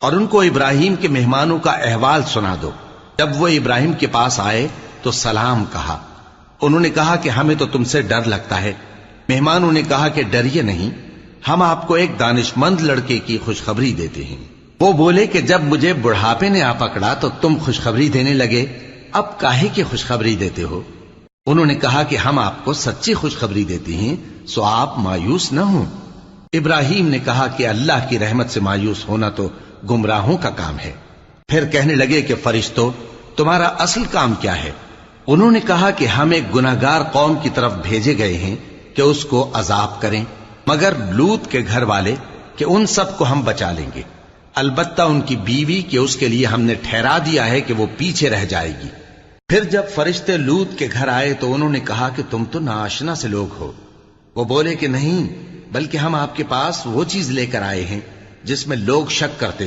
اور ان کو ابراہیم کے مہمانوں کا احوال سنا دو۔ جب وہ ابراہیم کے پاس آئے تو سلام کہا۔ انہوں نے کہا کہ ہمیں تو تم سے ڈر لگتا ہے۔ مہمانوں نے کہا کہ ڈریے نہیں، ہم آپ کو ایک دانشمند لڑکے کی خوشخبری دیتے ہیں۔ وہ بولے کہ جب مجھے بڑھاپے نے آ پکڑا تو تم خوشخبری دینے لگے، اب کاہے کی خوشخبری دیتے ہو؟ انہوں نے کہا کہ ہم آپ کو سچی خوشخبری دیتے ہیں، سو آپ مایوس نہ ہوں۔ ابراہیم نے کہا کہ اللہ کی رحمت سے مایوس ہونا تو گمراہوں کا کام ہے۔ پھر کہنے لگے کہ فرشتوں، تمہارا اصل کام کیا ہے؟ انہوں نے کہا کہ ہم ایک گناہگار قوم کی طرف بھیجے گئے ہیں کہ اس کو عذاب کریں، مگر لوط کے گھر والے کہ ان سب کو ہم بچا لیں گے، البتہ ان کی بیوی کہ اس کے لیے ہم نے ٹھہرا دیا ہے کہ وہ پیچھے رہ جائے گی۔ پھر جب فرشتے لوط کے گھر آئے تو انہوں نے کہا کہ تم تو ناآشنا سے لوگ ہو۔ وہ بولے کہ نہیں، بلکہ ہم آپ کے پاس وہ چیز لے کر آئے ہیں جس میں لوگ شک کرتے